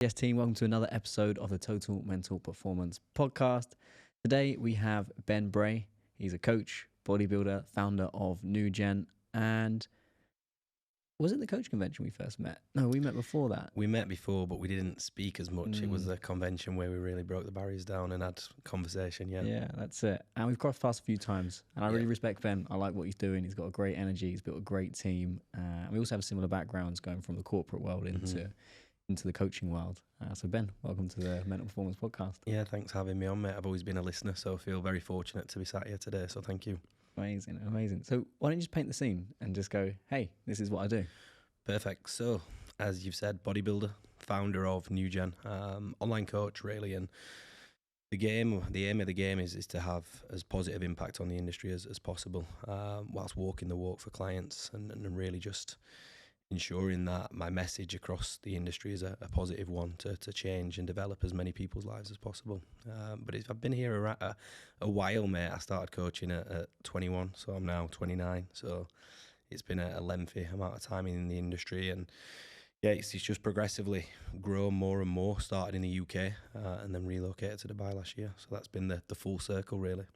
Yes, team, welcome to another episode of the Total Mental Performance Podcast. Today we have Ben Bray. He's a coach, bodybuilder, founder of NEWGEN. And was it the coach convention we first met? No, we met before that. We met before, but we didn't speak as much. It was a convention where we really broke the barriers down and had conversation, Yeah, that's it. And we've crossed paths a few times. And I really respect Ben. I like what he's doing. He's got a great energy. He's built a great team. And we also have similar backgrounds going from the corporate world into the coaching world. So Ben, welcome to the Mental Performance Podcast. Yeah, thanks for having me on, mate. I've always been a listener, so I feel very fortunate to be sat here today, so thank you. Amazing. So why don't you just paint the scene and just go, hey, this is what I do. Perfect. So, as you've said, bodybuilder, founder of NEWGEN, online coach, really, and the aim of the game is to have as positive impact on the industry as possible, whilst walking the walk for clients and really just ensuring that my message across the industry is a positive one to change and develop as many people's lives as possible. But I've been here a while, mate. I started coaching at 21, so I'm now 29. So it's been a lengthy amount of time in the industry, and yeah, it's just progressively grown more and more. Started in the UK and then relocated to Dubai last year. So that's been the full circle, really.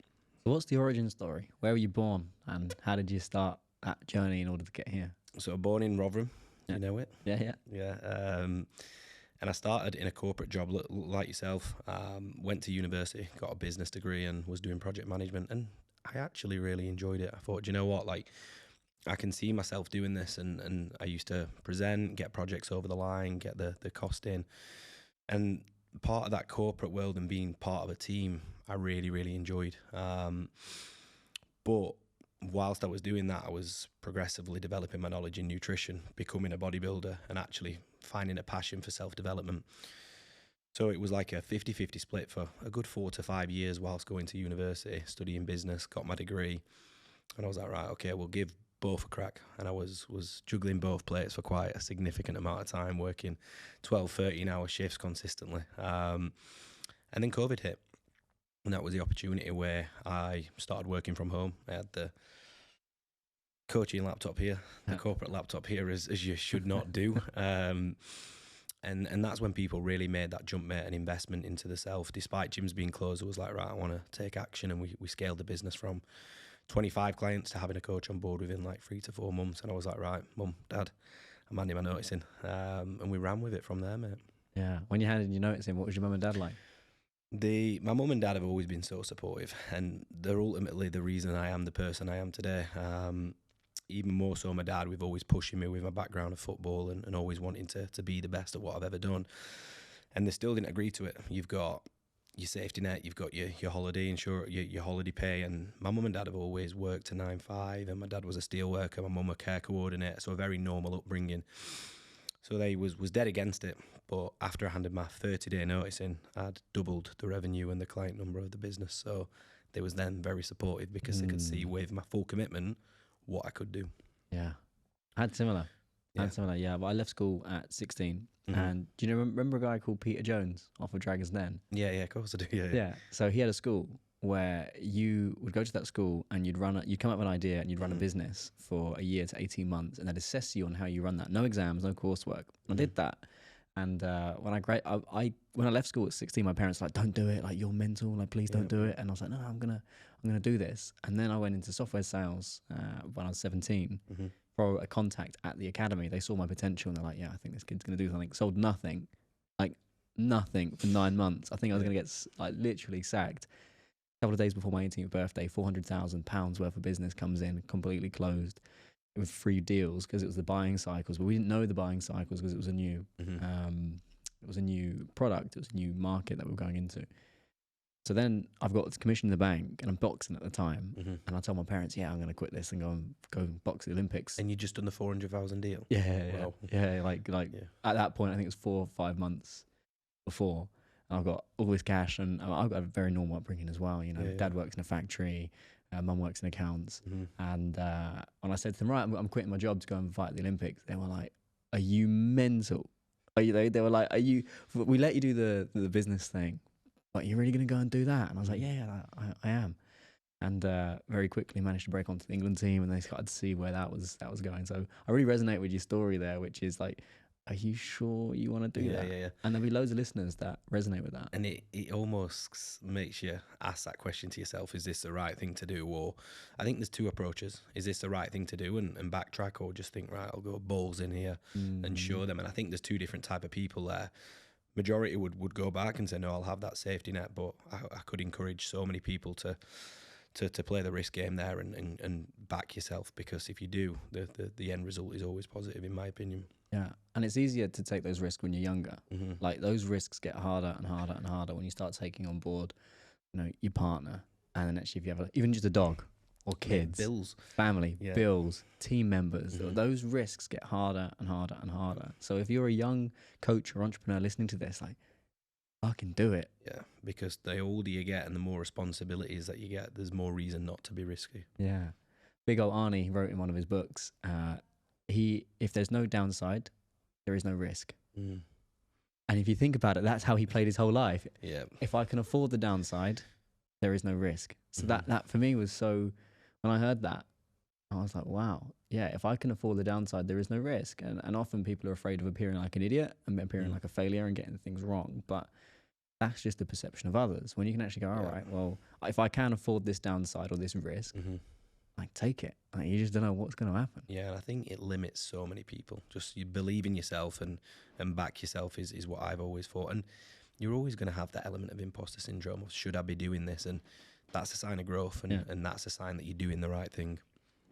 So what's the origin story? Where were you born, and how did you start that journey in order to get here? So born in Rotherham, you know it? Yeah. And I started in a corporate job like yourself. Went to university, got a business degree, and was doing project management. And I actually really enjoyed it. I thought, do you know what? Like, I can see myself doing this. And I used to present, get projects over the line, get the cost in. And part of that corporate world and being part of a team, I really, really enjoyed. But whilst I was doing that, I was progressively developing my knowledge in nutrition, becoming a bodybuilder, and actually finding a passion for self-development. So it was like a 50-50 split for a good 4 to 5 years whilst going to university, studying business, got my degree. And I was like, right, okay, we'll give both a crack. And I was juggling both plates for quite a significant amount of time, working 12, 13-hour shifts consistently. And then COVID hit. And that was the opportunity where I started working from home. I had the coaching laptop here, the corporate laptop here, as you should not do. And that's when people really made that jump, mate, an investment into the self. Despite gyms being closed, it was like, right, I want to take action. And we scaled the business from 25 clients to having a coach on board within like 3 to 4 months. And I was like, right, Mum, Dad, I'm handing my notice in. And we ran with it from there, mate. Yeah. When you handed your notice in, what was your mum and dad like? My mum and dad have always been so supportive, and they're ultimately the reason I am the person I am today. Even more so my dad, we've always pushing me with my background of football and always wanting to be the best at what I've ever done. And they still didn't agree to it. You've got your safety net, you've got your holiday insurance, your holiday pay, and my mum and dad have always worked to 9-5, and my dad was a steel worker, my mum a care coordinator, so a very normal upbringing. So they was dead against it, but after I handed my 30-day notice in, I'd doubled the revenue and the client number of the business. So they was then very supportive because they could see with my full commitment what I could do. Yeah. I had similar. Yeah. But I left school at 16. And do you remember a guy called Peter Jones off of Dragon's Den? Yeah, of course I do. Yeah. So he had a school where you would go to that school and you'd come up with an idea and you'd run a business for a year to 18 months, and they'd assess you on how you run that. No exams, no coursework. I did that. And when I left school at 16, my parents were like, don't do it. Like, you're mental. Like, please don't do it. And I was like, no, I'm gonna do this. And then I went into software sales when I was 17 for a contact at the academy. They saw my potential and they're like, yeah, I think this kid's gonna do something. Sold nothing for 9 months. I think I was gonna get like literally sacked. A couple of days before my 18th birthday, £400,000 worth of business comes in, completely closed, with free deals because it was the buying cycles. But we didn't know the buying cycles because it was a new, product, it was a new market that we were going into. So then I've got this commission in the bank, and I'm boxing at the time, and I told my parents, yeah, I'm going to quit this and go box at the Olympics. And you just done the 400,000 deal? Yeah. Like at that point, I think it was 4 or 5 months before. I've got all this cash, and I've got a very normal upbringing as well. You know, Dad works in a factory, Mum works in accounts. And when I said to them, right, I'm quitting my job to go and fight at the Olympics, they were like, are you mental? They were like, we let you do the business thing, but you're really going to go and do that? And I was like, yeah, I am. And very quickly managed to break onto the England team, and they started to see where that was going. So I really resonate with your story there, which is like, are you sure you want to do that? Yeah. And there'll be loads of listeners that resonate with that. And it almost makes you ask that question to yourself, is this the right thing to do? Or I think there's two approaches. Is this the right thing to do and backtrack, or just think, right, I'll go balls in here and show them? And I think there's two different type of people there. Majority would go back and say, no, I'll have that safety net. But I could encourage so many people to play the risk game there and back yourself, because if you do, the end result is always positive, in my opinion. Yeah, and it's easier to take those risks when you're younger. Like those risks get harder and harder and harder when you start taking on board, your partner, and then actually if you have even just a dog or kids, bills, family, bills, team members, those risks get harder and harder and harder. So if you're a young coach or entrepreneur listening to this, like, fucking do it. Yeah, because the older you get and the more responsibilities that you get, there's more reason not to be risky. Yeah, big old Arnie wrote in one of his books, if there's no downside, there is no risk. And if you think about it, that's how he played his whole life. Yeah. If I can afford the downside, there is no risk. So that for me was so, when I heard that, I was like, wow, yeah, if I can afford the downside, there is no risk. And often people are afraid of appearing like an idiot and appearing like a failure and getting things wrong. But that's just the perception of others. When you can actually go, all right, well, if I can afford this downside or this risk, like, take it. Like, you just don't know what's going to happen. Yeah, and I think it limits so many people. Just you believe in yourself and back yourself is what I've always thought. And you're always going to have that element of imposter syndrome of, should I be doing this? And that's a sign of growth, and that's a sign that you're doing the right thing.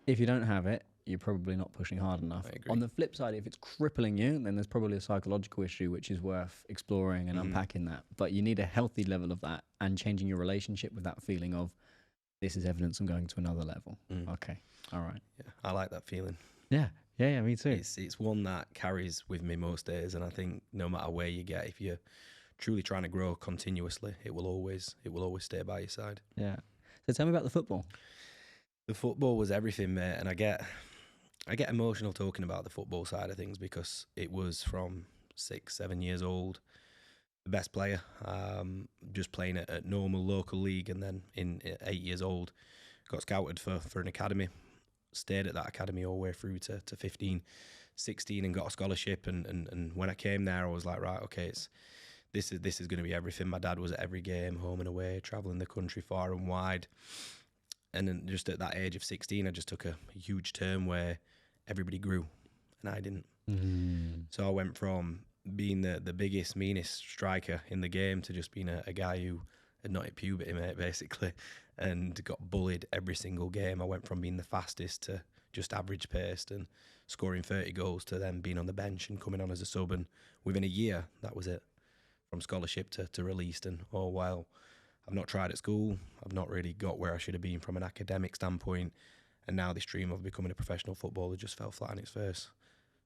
If you don't have it, you're probably not pushing hard enough. I agree. On the flip side, if it's crippling you, then there's probably a psychological issue which is worth exploring and unpacking that. But you need a healthy level of that and changing your relationship with that feeling of, this is evidence I'm going to another level. Okay, all right. Yeah, I like that feeling. Yeah, me too. It's one that carries with me most days, and I think no matter where you get, if you're truly trying to grow continuously, it will always stay by your side. Yeah. So tell me about the football. The football was everything, mate, and I get emotional talking about the football side of things, because it was from 6-7 years old. The best player, just playing at normal local league, and then in 8 years old, got scouted for an academy, stayed at that academy all the way through to 15, 16, and got a scholarship. And when I came there, I was like, right, okay, this is going to be everything. My dad was at every game, home and away, traveling the country far and wide. And then just at that age of 16, I just took a huge turn where everybody grew and I didn't. So I went from being the biggest, meanest striker in the game to just being a guy who had not hit puberty, mate, basically, and got bullied every single game. I went from being the fastest to just average paced and scoring 30 goals to then being on the bench and coming on as a sub. And within a year, that was it, from scholarship to released. And while I've not tried at school, I've not really got where I should have been from an academic standpoint. And now this dream of becoming a professional footballer just fell flat on its face.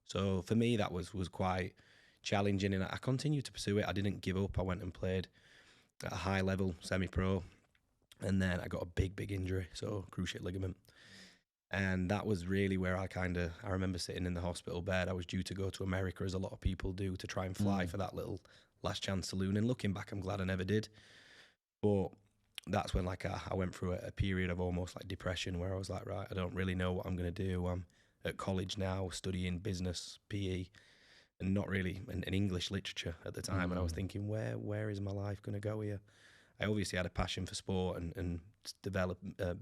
So for me, that was quite challenging, and I continued to pursue it. I didn't give up. I went and played at a high level, semi-pro, and then I got a big injury, so cruciate ligament. And that was really where I remember sitting in the hospital bed. I was due to go to America, as a lot of people do, to try and fly for that little last chance saloon. And looking back, I'm glad I never did. But that's when I went through a period of almost like depression, where I was like, right, I don't really know what I'm going to do. I'm at college now, studying business, PE, and not really an English literature at the time. And I was thinking, where is my life going to go here? I obviously had a passion for sport and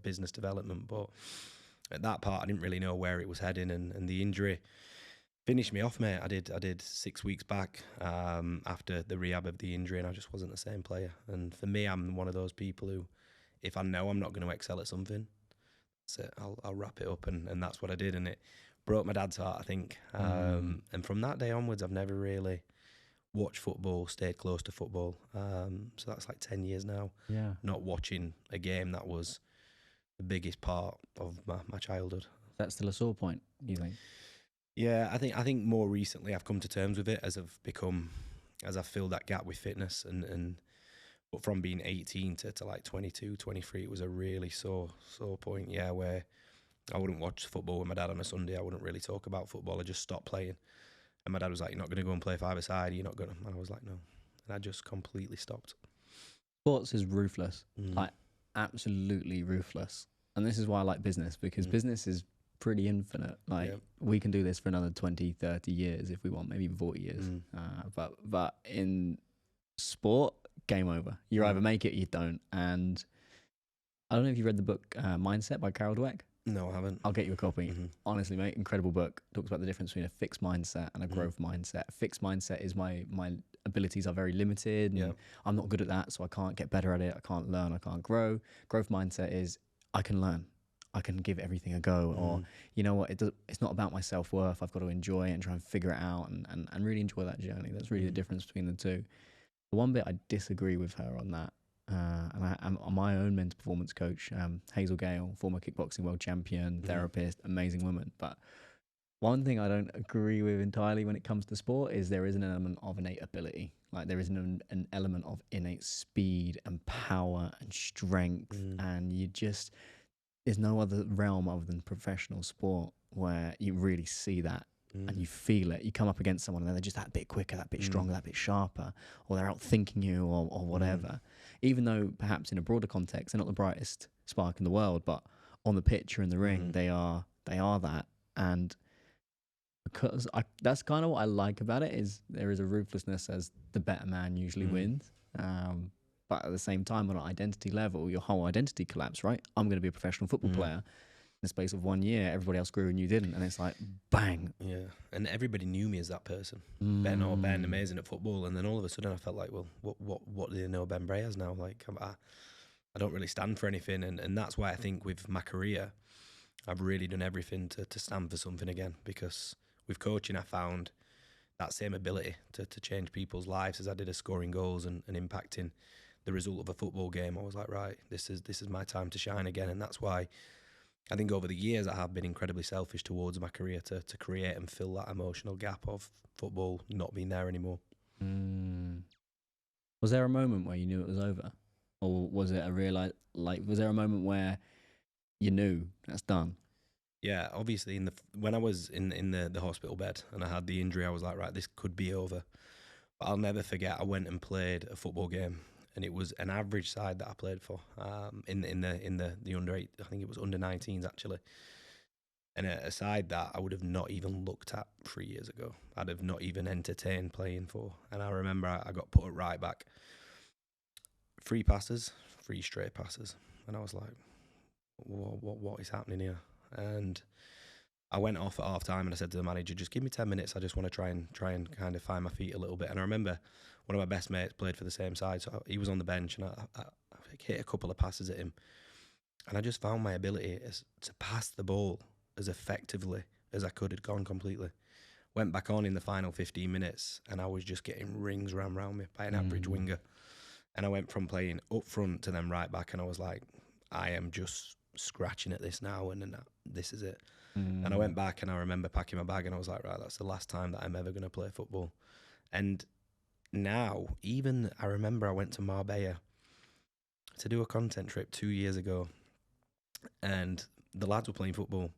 business development, but at that part, I didn't really know where it was heading. And the injury finished me off, mate. I did 6 weeks back after the rehab of the injury, and I just wasn't the same player. And for me, I'm one of those people who, if I know I'm not going to excel at something, that's it. I'll wrap it up, and that's what I did. And it broke my dad's heart, I think. And from that day onwards, I've never really watched football, stayed close to football. So that's like 10 years now. Yeah. Not watching a game that was the biggest part of my childhood. That's still a sore point, you think? Yeah, I think more recently I've come to terms with it as I've filled that gap with fitness, but from being 18 to like 22, 23, it was a really sore point, yeah, where I wouldn't watch football with my dad on a Sunday. I wouldn't really talk about football. I just stopped playing. And my dad was like, you're not going to go and play five-a-side, you're not going to. And I was like, no. And I just completely stopped. Sports is ruthless, like absolutely ruthless. And this is why I like business, because business is pretty infinite. Like we can do this for another 20, 30 years if we want, maybe even 40 years. But in sport, game over. You either make it or you don't. And I don't know if you read the book Mindset by Carol Dweck. No, I haven't. I'll get you a copy. Honestly, mate, incredible book. Talks about the difference between a fixed mindset and a growth mindset. A fixed mindset is my abilities are very limited. And I'm not good at that, so I can't get better at it. I can't learn. I can't grow. Growth mindset is I can learn. I can give everything a go. Or, you know what, it's not about my self-worth. I've got to enjoy it and try and figure it out and really enjoy that journey. That's really the difference between the two. The one bit I disagree with her on that, and I'm my own mental performance coach, Hazel Gale, former kickboxing world champion, therapist, amazing woman. But one thing I don't agree with entirely when it comes to sport is there is an element of innate ability. Like there is an element of innate speed and power and strength, and there's no other realm other than professional sport where you really see that. And you feel it. You come up against someone and they're just that bit quicker, that bit stronger, that bit sharper, or they're outthinking you or whatever. Even though perhaps in a broader context, they're not the brightest spark in the world, but on the pitch or in the ring, they are that. And because that's kind of what I like about it is there is a ruthlessness as the better man usually wins. But at the same time, on an identity level, your whole identity collapse, right? I'm going to be a professional football player. In the space of 1 year, everybody else grew and you didn't, and it's like bang. Yeah, and everybody knew me as that person. Ben, amazing at football, and then all of a sudden I felt like, well, what do they know Ben Bray as now? Like I don't really stand for anything, and that's why I think with my career, I've really done everything to stand for something again. Because with coaching, I found that same ability to change people's lives as I did as scoring goals and impacting the result of a football game. I was like, right, this is my time to shine again, and that's why. I think over the years I have been incredibly selfish towards my career to create and fill that emotional gap of football not being there anymore. Was there a moment where you knew it was over? Or was it was there a moment where you knew that's done? Yeah, obviously when I was in the hospital bed and I had the injury, I was like, right, this could be over. But I'll never forget, I went and played a football game. And it was an average side that I played for in the under 8, I think it was under 19s actually. And a side that I would have not even looked at 3 years ago. I'd have not even entertained playing for. And I remember I got put at right back. 3 straight passes. And I was like, what is happening here? And I went off at half time and I said to the manager, just give me 10 minutes. I just want to try and kind of find my feet a little bit. And I remember one of my best mates played for the same side, so he was on the bench, and I hit a couple of passes at him, and I just found my ability to pass the ball as effectively as I could had gone completely. Went back on in the final 15 minutes, and I was just getting rings round me by an average winger, and I went from playing up front to then right back, and I was like, I am just scratching at this now, and this is it. And I went back, and I remember packing my bag, and I was like, right, that's the last time that I'm ever going to play football. And now, even I remember I went to Marbella to do a content trip 2 years ago, and the lads were playing football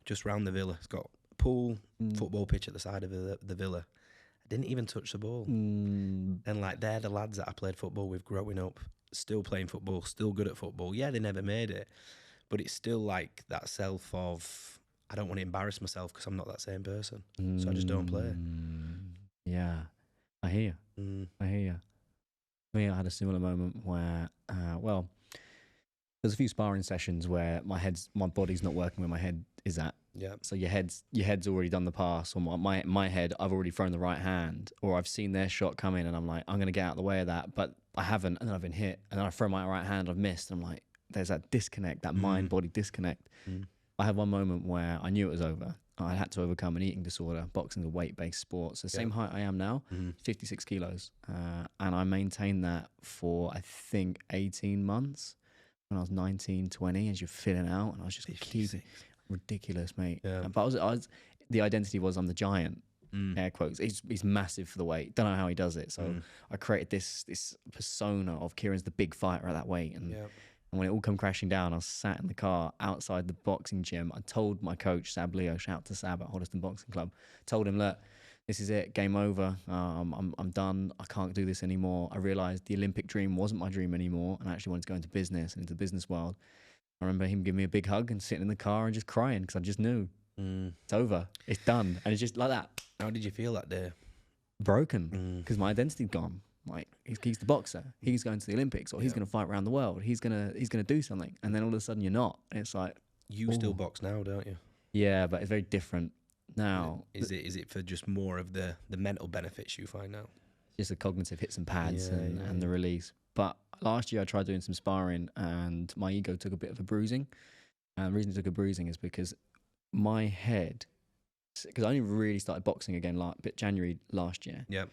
just round the villa. It's got a pool, football pitch at the side of the villa. I didn't even touch the ball. And like, they're the lads that I played football with growing up, still playing football, still good at football. Yeah, they never made it, but it's still like that self of, I don't want to embarrass myself because I'm not that same person. So I just don't play. Yeah. I hear you. I hear you. For me, I had a similar moment where, there's a few sparring sessions where my body's not working where my head is at. Yeah. So your head's already done the pass, or my head, I've already thrown the right hand, or I've seen their shot come in, and I'm like, I'm going to get out of the way of that, but I haven't, and then I've been hit, and then I throw my right hand, I've missed, and I'm like, there's that disconnect, that mind-body disconnect. I had one moment where I knew it was over. I had to overcome an eating disorder. Boxing's a weight-based sport. So same height I am now, 56 kilos. And I maintained that for, I think, 18 months when I was 19, 20, as you're filling out. And I was just keeping ridiculous, mate. Yeah. But the identity was I'm the giant, air quotes. He's massive for the weight. Don't know how he does it. So I created this persona of Kieran's the big fighter at that weight. And And when it all come crashing down, I was sat in the car outside the boxing gym. I told my coach, Sab Leo, shout out to Sab at Hoddesdon Boxing Club, told him, look, this is it, game over. I'm done. I can't do this anymore. I realised the Olympic dream wasn't my dream anymore, and I actually wanted to go into business and into the business world. I remember him giving me a big hug and sitting in the car and just crying because I just knew Mm. it's over, it's done, and it's just like that. How did you feel that day? Broken, because my identity's gone. Like he's the boxer, he's going to the Olympics, or he's going to fight around the world, he's gonna do something, and then all of a sudden you're not, and it's like, You still box now, don't you? yeah, but it's very different now. Is it for just more of the mental benefits you find now? Just the cognitive hits and pads Yeah, and the release. But last year I tried doing some sparring and my ego took a bit of a bruising. And the reason it took a bruising is because my head, because I only really started boxing again January last year. Yeah.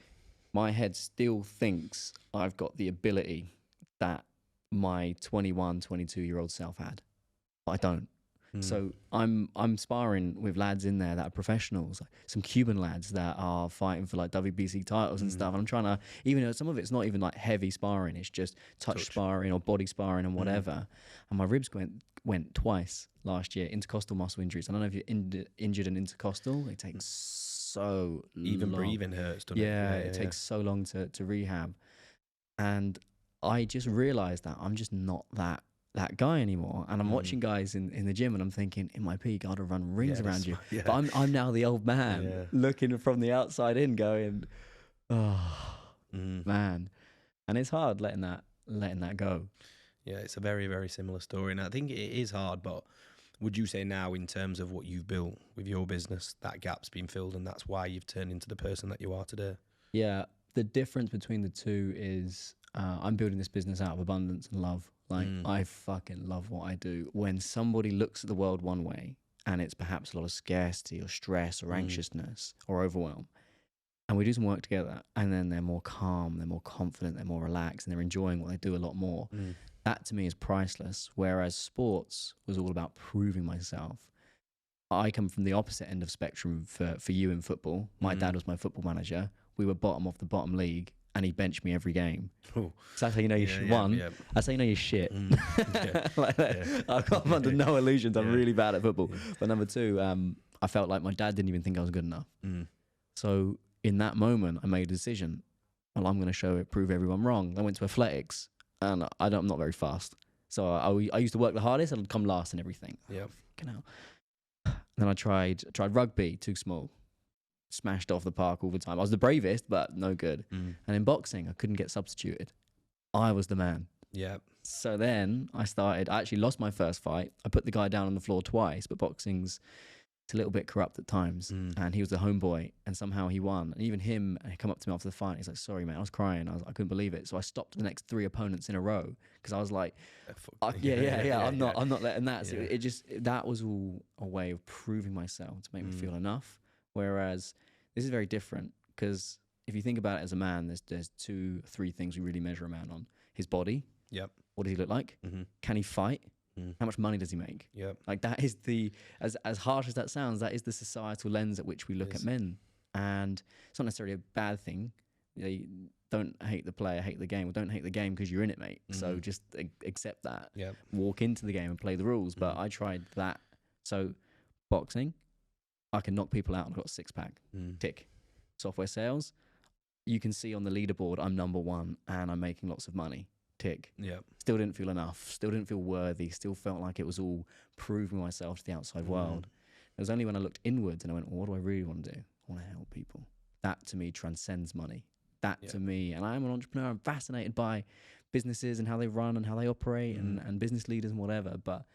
My head still thinks I've got the ability that my 21, 22-year-old self had. But I don't. So I'm sparring with lads in there that are professionals, like some Cuban lads that are fighting for like WBC titles and stuff. And I'm trying to, even though some of it's not even like heavy sparring, it's just touch sparring or body sparring and whatever. And my ribs went twice last year, intercostal muscle injuries. I don't know if you're injured an intercostal. It takes so Even long. breathing hurts, doesn't it? Yeah, it takes so long to rehab. And I just realized that I'm just not that guy anymore, and I'm watching guys in the gym and I'm thinking, in my peak I'd have run rings around you, but I'm now the old man looking from the outside in going, oh man. And it's hard letting that go. Yeah, it's a very, very similar story, and I think it is hard, but would you say now, in terms of what you've built with your business, that gap's been filled and that's why you've turned into the person that you are today? Yeah, the difference between the two is I'm building this business out of abundance and love. Like, I fucking love what I do. When somebody looks at the world one way and it's perhaps a lot of scarcity or stress or anxiousness or overwhelm, and we do some work together and then they're more calm, they're more confident, they're more relaxed, and they're enjoying what they do a lot more, that to me is priceless. Whereas sports was all about proving myself. I come from the opposite end of spectrum for you in football. My dad was my football manager. We were bottom of the bottom league, and he benched me every game. So that's how you know you're one. Yeah. That's how you know you're shit. I've got under no illusions. I'm really bad at football. But number two, I felt like my dad didn't even think I was good enough. So in that moment, I made a decision. Well, I'm going to prove everyone wrong. I went to athletics, and I'm not very fast. So I used to work the hardest, and I'd come last in everything. Yeah. Then I tried rugby, too small. Smashed off the park all the time. I was the bravest, but no good. And in boxing, I couldn't get substituted. I was the man. Yeah. So then I actually lost my first fight. I put the guy down on the floor twice, but boxing's it's a little bit corrupt at times. And he was the homeboy, and somehow he won. And even him, he come up to me after the fight. He's like, "Sorry, man, I was crying. I couldn't believe it." So I stopped the next 3 opponents in a row because I was like, I'm not letting that. So that was all a way of proving myself to make me feel enough. Whereas this is very different, because if you think about it as a man, there's 2, 3 things we really measure a man on: his body. Yep. What does he look like? Can he fight? How much money does he make? Yep. Like, that is as harsh as that sounds, that is the societal lens at which we look at men. And it's not necessarily a bad thing. They don't hate the player, hate the game. Well, don't hate the game because you're in it, mate. So just accept that. Yep. Walk into the game and play the rules. But I tried that. So boxing, I can knock people out. I've got a 6-pack. Tick. Software sales, you can see on the leaderboard I'm number 1 and I'm making lots of money. Tick. Yeah. Still didn't feel enough. Still didn't feel worthy. Still felt like it was all proving myself to the outside world. It was only when I looked inwards and I went, well, what do I really want to do? I want to help people. That to me transcends money. That to me, and I'm an entrepreneur. I'm fascinated by businesses and how they run and how they operate and business leaders and whatever. But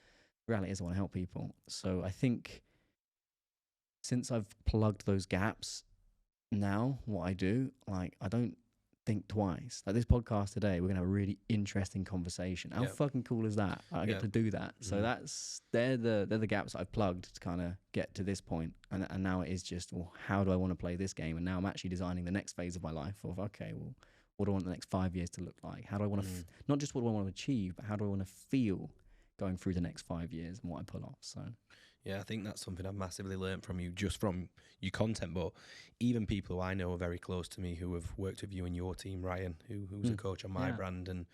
the reality is I want to help people. So I think since I've plugged those gaps, now what I do, like, I don't think twice. Like this podcast today, we're gonna have a really interesting conversation. How fucking cool is that? I get to do that. So they're the gaps that I've plugged to kind of get to this point. And now it is just, well, how do I want to play this game? And now I'm actually designing the next phase of my life of, okay, well, what do I want the next 5 years to look like? How do I want to not just what do I want to achieve, but how do I want to feel going through the next 5 years and what I pull off? So yeah, I think that's something I've massively learned from you, just from your content, but even people who I know are very close to me who have worked with you and your team, Ryan, who's a coach on my brand, and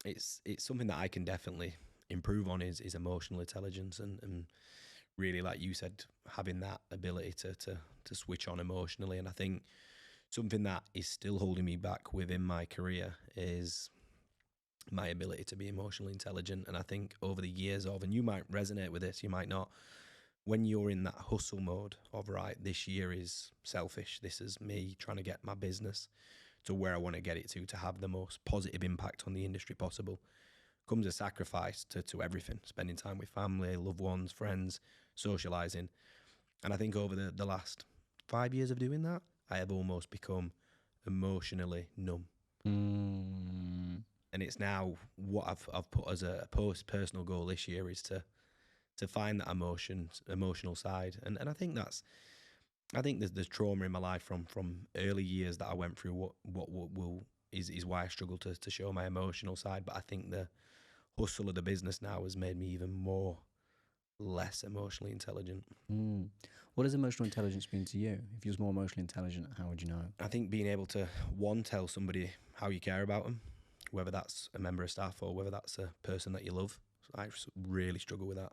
it's something that I can definitely improve on is emotional intelligence and really, like you said, having that ability to switch on emotionally. And I think something that is still holding me back within my career is my ability to be emotionally intelligent. And I think over the years of, and you might resonate with this, you might not, when you're in that hustle mode of, right, this year is selfish, this is me trying to get my business to where I want to get it to have the most positive impact on the industry possible, comes a sacrifice to everything, spending time with family, loved ones, friends, socializing. And I think over the last 5 years of doing that, I have almost become emotionally numb. And it's now what I've put as a personal goal this year is to find that emotional side. And I think there's trauma in my life from early years that I went through is why I struggle to show my emotional side. But I think the hustle of the business now has made me even less emotionally intelligent. What does emotional intelligence mean to you? If you was more emotionally intelligent, how would you know? I think being able to, one, tell somebody how you care about them, whether that's a member of staff or whether that's a person that you love. I really struggle with that.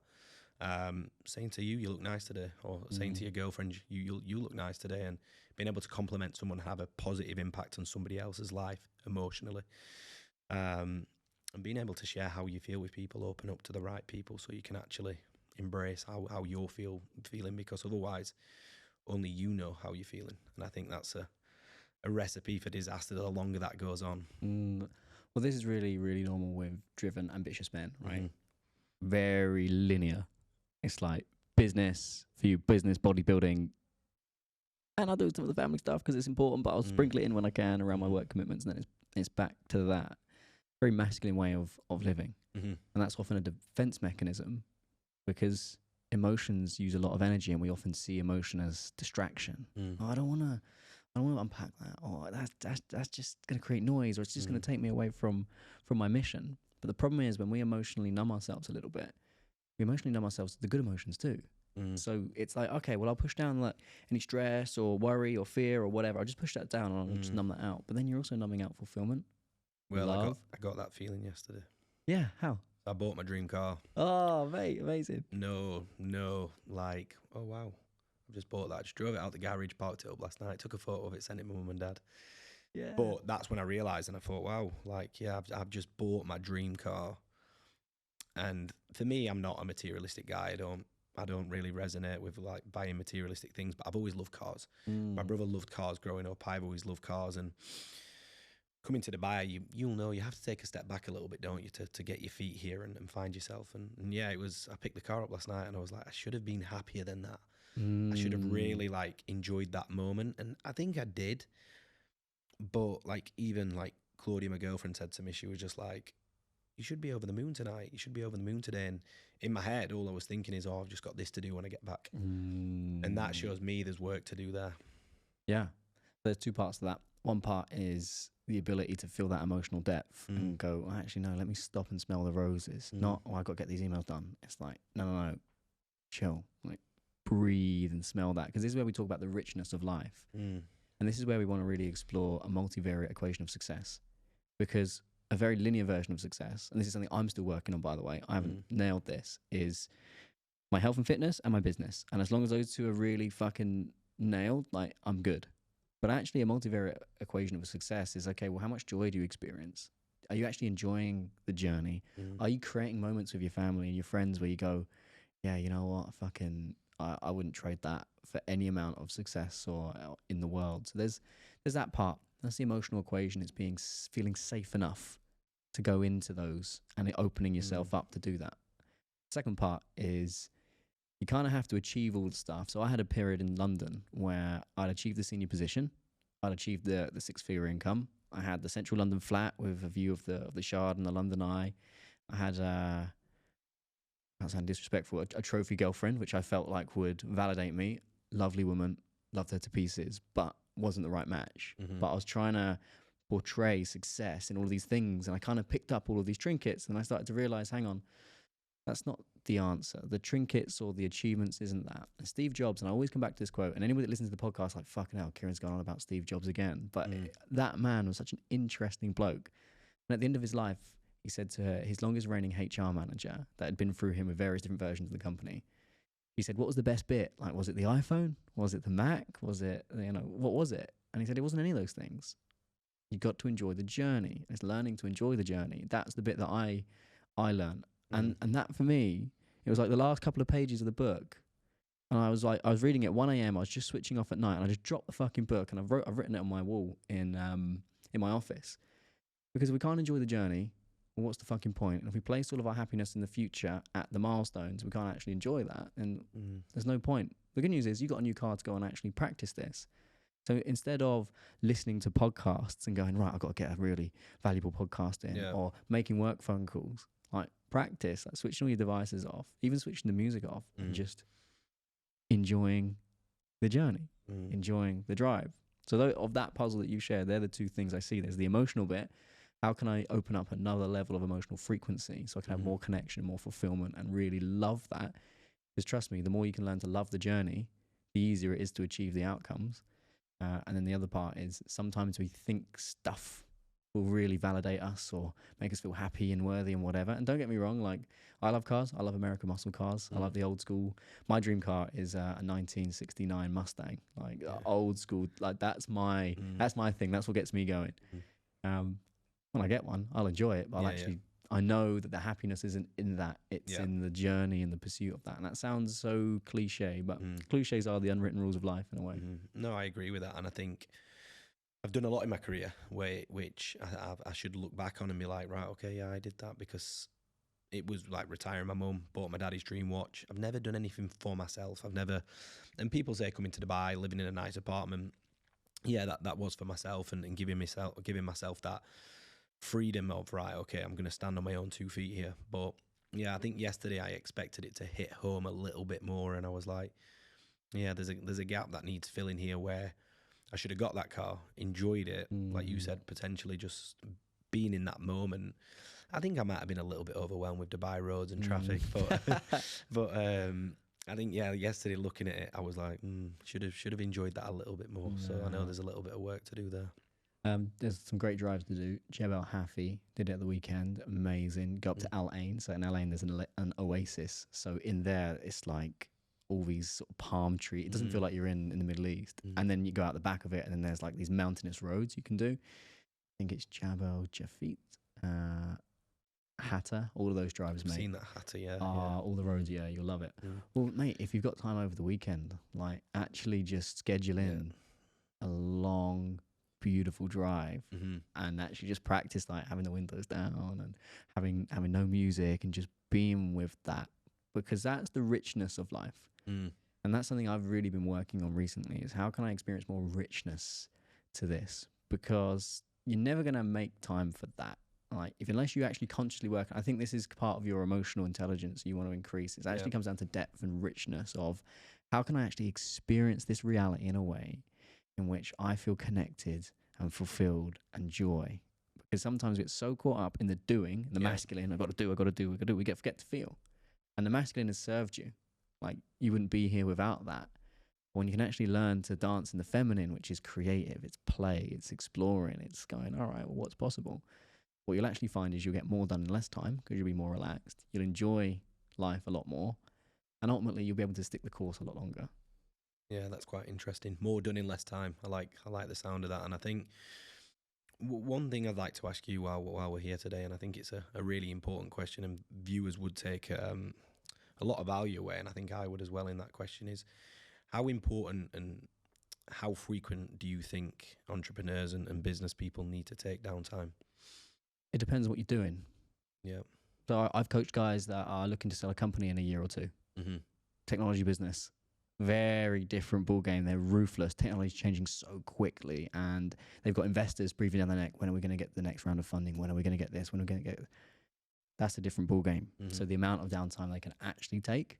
Saying to you look nice today, or saying to your girlfriend, you look nice today, and being able to compliment someone and have a positive impact on somebody else's life emotionally. And being able to share how you feel with people, open up to the right people so you can actually embrace how you're feeling, because otherwise only you know how you're feeling. And I think that's a recipe for disaster the longer that goes on. Well, this is really, really normal with driven, ambitious men, right? Very linear. It's like business for you, business, bodybuilding. And I'll do some of the family stuff because it's important, but I'll sprinkle it in when I can around my work commitments. And then it's back to that very masculine way of living. And that's often a defense mechanism because emotions use a lot of energy, and we often see emotion as distraction. Oh, I don't want to unpack that. Oh, that's just going to create noise, or it's just going to take me away from my mission. But the problem is when we emotionally numb ourselves a little bit, we emotionally numb ourselves to the good emotions too. So it's like, okay, well, I'll push down like any stress or worry or fear or whatever. I'll just push that down and I'll just numb that out. But then you're also numbing out fulfillment. Well, love. I got that feeling yesterday. Yeah, how? I bought my dream car. Oh, mate, amazing. No, like, oh wow, I've just bought that. I just drove it out the garage, parked it up last night, took a photo of it, sent it to my mum and dad. Yeah. But that's when I realised, and I thought, wow, like, yeah, I've just bought my dream car. And for me, I'm not a materialistic guy. I don't really resonate with like buying materialistic things, but I've always loved cars. My brother loved cars growing up. I've always loved cars, and coming to Dubai, you'll know you have to take a step back a little bit, don't you, to get your feet here and find yourself. And yeah, I picked the car up last night and I was like, I should have been happier than that. I should have really like enjoyed that moment. And I think I did. But like, even like Claudia, my girlfriend, said to me, she was just like, you should be over the moon tonight. You should be over the moon today. And in my head, all I was thinking is, oh, I've just got this to do when I get back. And that shows me there's work to do there. Yeah. There's two parts to that. One part is the ability to feel that emotional depth and go, oh, actually, no, let me stop and smell the roses. Not, oh, I've got to get these emails done. It's like, no, chill. Like, breathe and smell that. Because this is where we talk about the richness of life. And this is where we want to really explore a multivariate equation of success. Because a very linear version of success, and this is something I'm still working on, by the way, I haven't nailed this, is my health and fitness and my business. And as long as those two are really fucking nailed, like, I'm good. But actually a multivariate equation of success is, okay, well, how much joy do you experience? Are you actually enjoying the journey? Are you creating moments with your family and your friends where you go, yeah, you know what, I wouldn't trade that for any amount of success or in the world. So there's that part. That's the emotional equation. It's feeling safe enough to go into those and opening yourself up to do that. Second part is you kind of have to achieve all the stuff. So I had a period in London where I'd achieved the senior position. I'd achieved the six-figure income. I had the central London flat with a view of the Shard and the London Eye. I had, that sounds disrespectful, a trophy girlfriend, which I felt like would validate me. Lovely woman, loved her to pieces, but wasn't the right match. But I was trying to portray success in all of these things, and I kind of picked up all of these trinkets, and I started to realize, hang on, that's not the answer. The trinkets or the achievements isn't that. And Steve Jobs, and I always come back to this quote, and anybody that listens to the podcast, like, fucking hell, Kieran's gone on about Steve Jobs again. But that man was such an interesting bloke. And at the end of his life, he said to his longest reigning HR manager that had been through him with various different versions of the company, he said, what was the best bit? Like, was it the iPhone? Was it the Mac? Was it, what was it? And he said, it wasn't any of those things. You got to enjoy the journey. It's learning to enjoy the journey. That's the bit that I learned. And that for me, it was like the last couple of pages of the book. And I was reading at 1 a.m. I was just switching off at night, and I just dropped the fucking book, and I've written it on my wall in my office. Because if we can't enjoy the journey, well, what's the fucking point? And if we place all of our happiness in the future at the milestones, we can't actually enjoy that, and there's no point. The good news is you got a new car to go and actually practice this. So instead of listening to podcasts and going, right, I've got to get a really valuable podcast in, or making work phone calls, like practice, like switching all your devices off, even switching the music off, and just enjoying the journey, enjoying the drive. So of that puzzle that you shared, they're the two things I see. There's the emotional bit. How can I open up another level of emotional frequency so I can have more connection, more fulfillment, and really love that? Because trust me, the more you can learn to love the journey, the easier it is to achieve the outcomes. And then the other part is sometimes we think stuff will really validate us or make us feel happy and worthy and whatever. And don't get me wrong, like I love cars. I love American muscle cars. I love the old school. My dream car is a 1969 Mustang, like old school. Like that's my thing. That's what gets me going. When I get one, I'll enjoy it, but I know that the happiness isn't in that. It's in the journey and the pursuit of that. And that sounds so cliche, but cliches are the unwritten rules of life in a way. No, I agree with that. And I think I've done a lot in my career which I should look back on and be like, right, okay, yeah, I did that because it was like retiring my mum, bought my daddy's dream watch. I've never done anything for myself. And people say coming to Dubai, living in a nice apartment. Yeah, that was for myself and giving myself that freedom of, right, okay, I'm going to stand on my own 2 feet here. But yeah, I think yesterday I expected it to hit home a little bit more. And I was like, yeah, there's a gap that needs filling here where I should have got that car, enjoyed it, like you said, potentially just being in that moment. I think I might have been a little bit overwhelmed with Dubai roads and traffic, but I think yesterday looking at it, I was like, should have enjoyed that a little bit more. So I know there's a little bit of work to do there. There's some great drives to do. Jebel Hafi did it at the weekend, amazing. Go up to Al Ain. So in Al Ain there's an oasis. So in there it's like all these sort of palm tree. It doesn't feel like you're in the Middle East. And then you go out the back of it, and then there's like these mountainous roads you can do. I think it's Jabal Jafit, Hatta. All of those drives, mate. I've seen that Hatta, yeah. All the roads, yeah, you'll love it. Well, mate, if you've got time over the weekend, like actually just schedule in a long, beautiful drive and actually just practice like having the windows down and having no music and just being with that, because that's the richness of life. And that's something I've really been working on recently, is how can I experience more richness to this? Because you're never going to make time for that. Like unless you actually consciously work, I think this is part of your emotional intelligence you want to increase. It actually comes down to depth and richness of how can I actually experience this reality in a way in which I feel connected and fulfilled and joy. Because sometimes we get so caught up in the doing, the masculine, I've got to do, we forget to feel. And the masculine has served you. Like you wouldn't be here without that. When you can actually learn to dance in the feminine, which is creative, it's play, it's exploring, it's going, all right, well, what's possible? What you'll actually find is you'll get more done in less time because you'll be more relaxed. You'll enjoy life a lot more. And ultimately, you'll be able to stick the course a lot longer. Yeah, that's quite interesting. More done in less time. I like the sound of that. And I think one thing I'd like to ask you while we're here today, and I think it's a really important question, and viewers would take a lot of value away, and I think I would as well in that question, is how important and how frequent do you think entrepreneurs and business people need to take downtime? It depends what you're doing. Yeah. So I've coached guys that are looking to sell a company in a year or two. Technology business. Very different ball game. They're ruthless. Technology's changing so quickly, and they've got investors breathing down their neck. When are we going to get the next round of funding? When are we going to get this? When are we going to get? That's a different ball game. So the amount of downtime they can actually take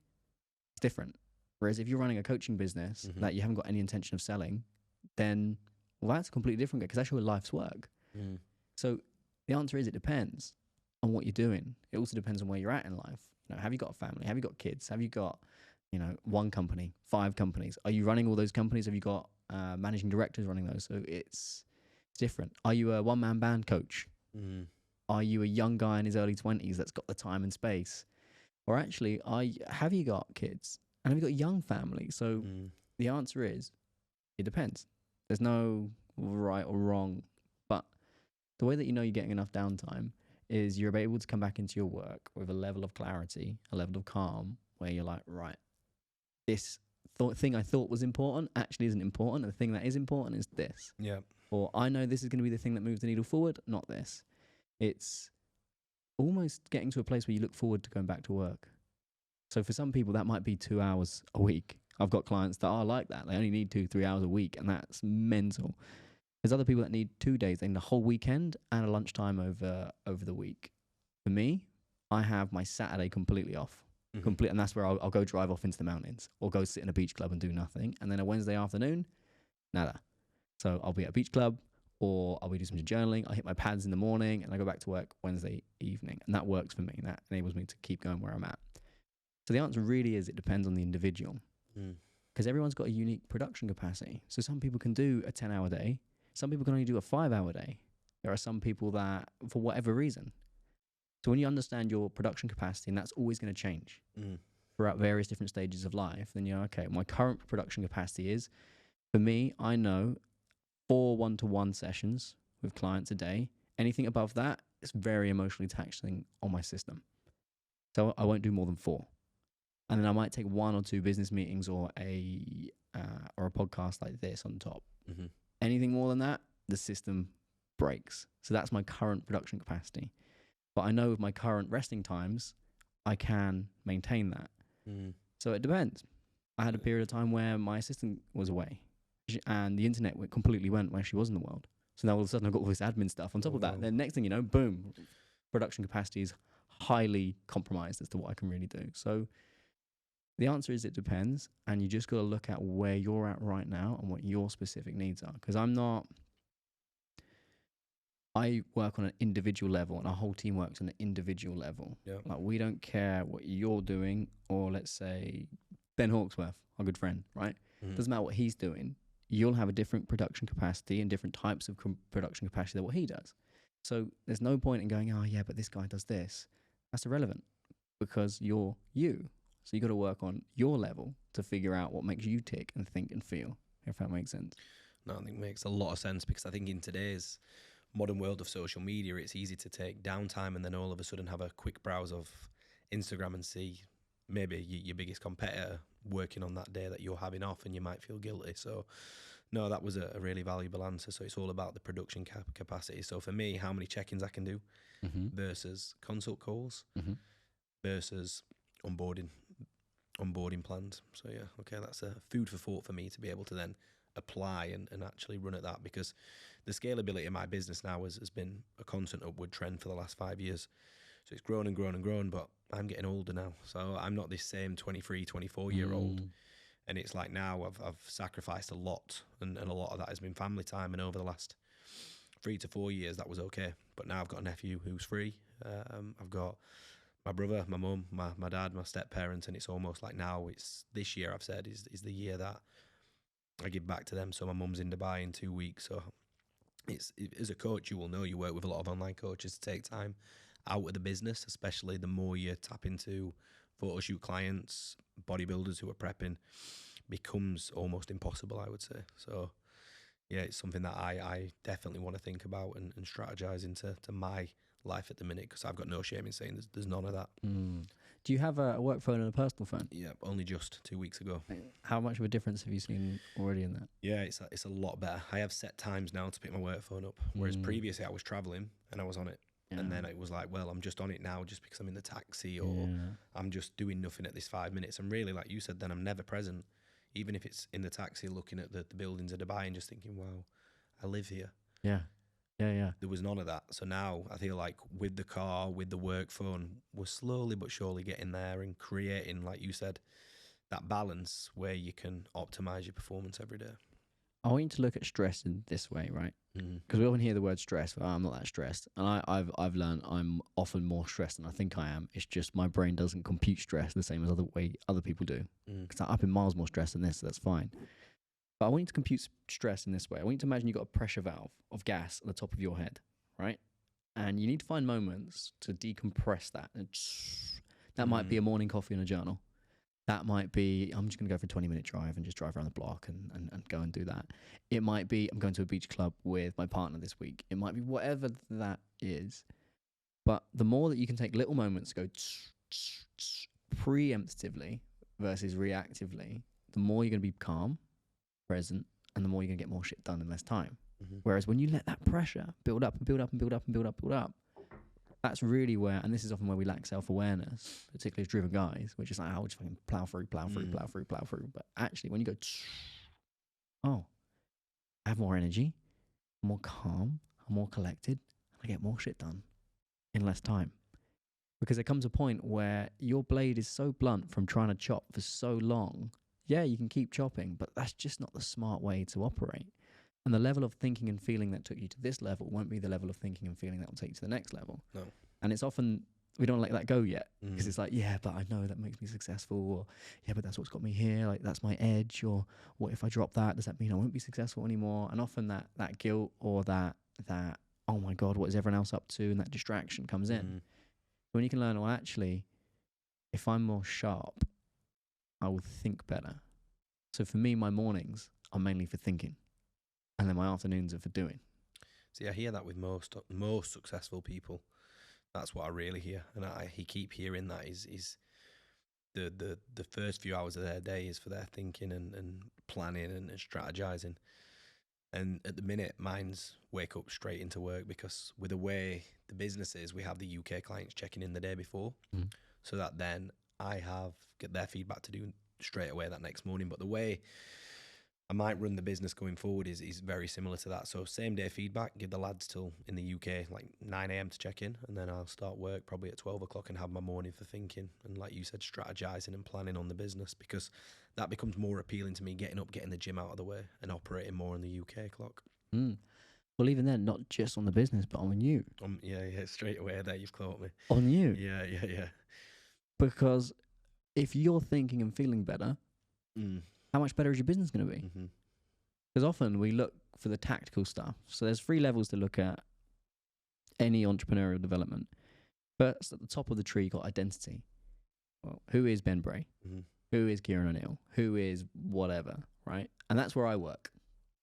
is different. Whereas if you're running a coaching business that you haven't got any intention of selling, then that's a completely different game, because that's your life's work. So the answer is it depends on what you're doing. It also depends on where you're at in life. You know, have you got a family? Have you got kids? Have you got, one company, 5 companies? Are you running all those companies? Have you got managing directors running those? So it's different. Are you a one-man band coach? Are you a young guy in his early 20s that's got the time and space? Or actually, have you got kids? And have you got a young family? So the answer is, it depends. There's no right or wrong. But the way that you know you're getting enough downtime is you're able to come back into your work with a level of clarity, a level of calm, where you're like, right, this thing I thought was important actually isn't important. And the thing that is important is this. Yeah. Or I know this is going to be the thing that moves the needle forward, not this. It's almost getting to a place where you look forward to going back to work. So for some people, that might be 2 hours a week. I've got clients that are like that. They only need 2-3 hours a week, and that's mental. There's other people that need 2 days. They need a whole weekend and a lunchtime over the week. For me, I have my Saturday completely off. Mm-hmm. And that's where I'll go drive off into the mountains or go sit in a beach club and do nothing. And then a Wednesday afternoon, nada. So I'll be at a beach club, or I'll be doing some journaling. I'll hit my pads in the morning and I go back to work Wednesday evening. And that works for me. That enables me to keep going where I'm at. So the answer really is it depends on the individual, because everyone's got a unique production capacity. So some people can do a 10-hour day. Some people can only do a 5-hour day. There are some people that, for whatever reason. So when you understand your production capacity, and that's always going to change throughout various different stages of life, then you're okay, my current production capacity is, for me, I know 4 one-to-one sessions with clients a day. Anything above that is very emotionally taxing on my system. So I won't do more than 4. And then I might take 1 or 2 business meetings or a podcast like this on top. Mm-hmm. Anything more than that, the system breaks. So that's my current production capacity. But I know with my current resting times, I can maintain that. So it depends. I had a period of time where my assistant was away and the internet completely went where she was in the world. So now all of a sudden I've got all this admin stuff on top of that. Then next thing you know, boom, production capacity is highly compromised as to what I can really do. So the answer is it depends, and you just got to look at where you're at right now and what your specific needs are. Because I work on an individual level, and our whole team works on an individual level. Yeah. Like, we don't care what you're doing, or let's say Ben Hawksworth, our good friend, right? Doesn't matter what he's doing. You'll have a different production capacity and different types of production capacity than what he does. So there's no point in going, oh yeah, but this guy does this. That's irrelevant, because you're you. So you got to work on your level to figure out what makes you tick and think and feel, if that makes sense. No, I think it makes a lot of sense, because I think in today's modern world of social media, it's easy to take downtime and then all of a sudden have a quick browse of Instagram and see maybe your biggest competitor working on that day that you're having off, and you might feel guilty. So no, that was a really valuable answer. So it's all about the production capacity. So for me, how many check-ins I can do versus consult calls versus onboarding plans. So yeah, okay, that's a food for thought for me to be able to then apply and actually run at that, because the scalability of my business now has been a constant upward trend for the last 5 years. So it's grown and grown and grown, but I'm getting older now. So I'm not this same 23, 24-year-old. And it's like now I've sacrificed a lot, and a lot of that has been family time. And over the last 3 to 4 years, that was okay. But now I've got a nephew who's free. I've got my brother, my mum, my dad, my step-parents, and it's almost like now it's this year I've said is the year that I give back to them. So my mum's in Dubai in 2 weeks. So as a coach, you will know you work with a lot of online coaches to take time out of the business, especially the more you tap into photo shoot clients, bodybuilders who are prepping, becomes almost impossible, I would say. So yeah, it's something that I definitely want to think about and strategize into my life at the minute, because I've got no shame in saying there's none of that. Do you have a work phone and a personal phone? Yeah, only just 2 weeks ago. How much of a difference have you seen already in that? Yeah, it's a lot better. I have set times now to pick my work phone up, whereas previously I was traveling and I was on it. Yeah. And then it was like, well, I'm just on it now just because I'm in the taxi, or I'm just doing nothing at this 5 minutes. And really, like you said, then I'm never present, even if it's in the taxi looking at the buildings of Dubai and just thinking, wow, I live here. Yeah. There was none of that. So now I feel like with the car, with the work phone, we're slowly but surely getting there and creating, like you said, that balance where you can optimize your performance every day. I want you to look at stress in this way, right? Because we often hear the word stress. Well, I'm not that stressed, and I've learned I'm often more stressed than I think I am. It's just my brain doesn't compute stress the same as other people do. Because I'm up in miles more stress than this, so that's fine. But I want you to compute stress in this way. I want you to imagine you've got a pressure valve of gas at the top of your head, right? And you need to find moments to decompress that. That might be a morning coffee and a journal. That might be, I'm just going to go for a 20-minute drive and just drive around the block and go and do that. It might be, I'm going to a beach club with my partner this week. It might be whatever that is. But the more that you can take little moments, go preemptively versus reactively, the more you're going to be calm, present, and the more you're going to get more shit done in less time. Whereas when you let that pressure build up and build up and build up and build up, build up, that's really where, and this is often where we lack self-awareness, particularly as driven guys, which is like, oh, just fucking plow through. But actually, when you go, oh, I have more energy, I'm more calm, I'm more collected, and I get more shit done in less time. Because there comes a point where your blade is so blunt from trying to chop for so long. Yeah, you can keep chopping, but that's just not the smart way to operate. And the level of thinking and feeling that took you to this level won't be the level of thinking and feeling that will take you to the next level. No. And it's often, we don't let that go yet. Because it's like, yeah, but I know that makes me successful. Or, yeah, but that's what's got me here. Like, that's my edge. Or, what if I drop that? Does that mean I won't be successful anymore? And often that guilt or that, oh my God, what is everyone else up to? And that distraction comes in. When you can learn, well, actually, if I'm more sharp, I will think better. So for me, my mornings are mainly for thinking. And then my afternoons are for doing. See, I hear that with most successful people. That's what I really hear, and he keep hearing that is the first few hours of their day is for their thinking and planning and strategizing. And at the minute, mine's wake up straight into work, because with the way the business is, we have the UK clients checking in the day before, so that then I get their feedback to do straight away that next morning. But the way I might run the business going forward is very similar to that. So same day feedback, give the lads till in the UK like 9 a.m. to check in, and then I'll start work probably at 12 o'clock and have my morning for thinking and, like you said, strategizing and planning on the business, because that becomes more appealing to me, getting up, getting the gym out of the way and operating more on the UK clock. Well, even then, not just on the business, but on you. Yeah, straight away there, you've caught me. On you. Yeah. Because if you're thinking and feeling better, how much better is your business going to be? Because often we look for the tactical stuff. So there's 3 levels to look at any entrepreneurial development. First, at the top of the tree, you've got identity. Well, who is Ben Bray? Who is Kieran O'Neill? Who is whatever, right? And that's where I work.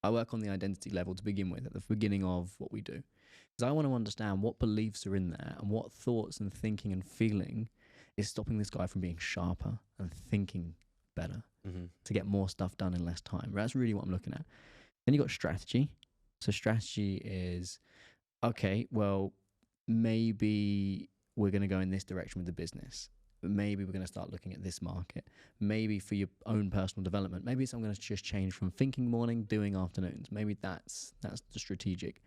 I work on the identity level to begin with, at the beginning of what we do. Because I want to understand what beliefs are in there and what thoughts and thinking and feeling is stopping this guy from being sharper and thinking better to get more stuff done in less time. That's really what I'm looking at. Then you got strategy. So strategy is, okay, well, maybe we're going to go in this direction with the business. Maybe we're going to start looking at this market. Maybe for your own personal development, maybe it's I'm going to just change from thinking morning, doing afternoons. Maybe that's the strategic.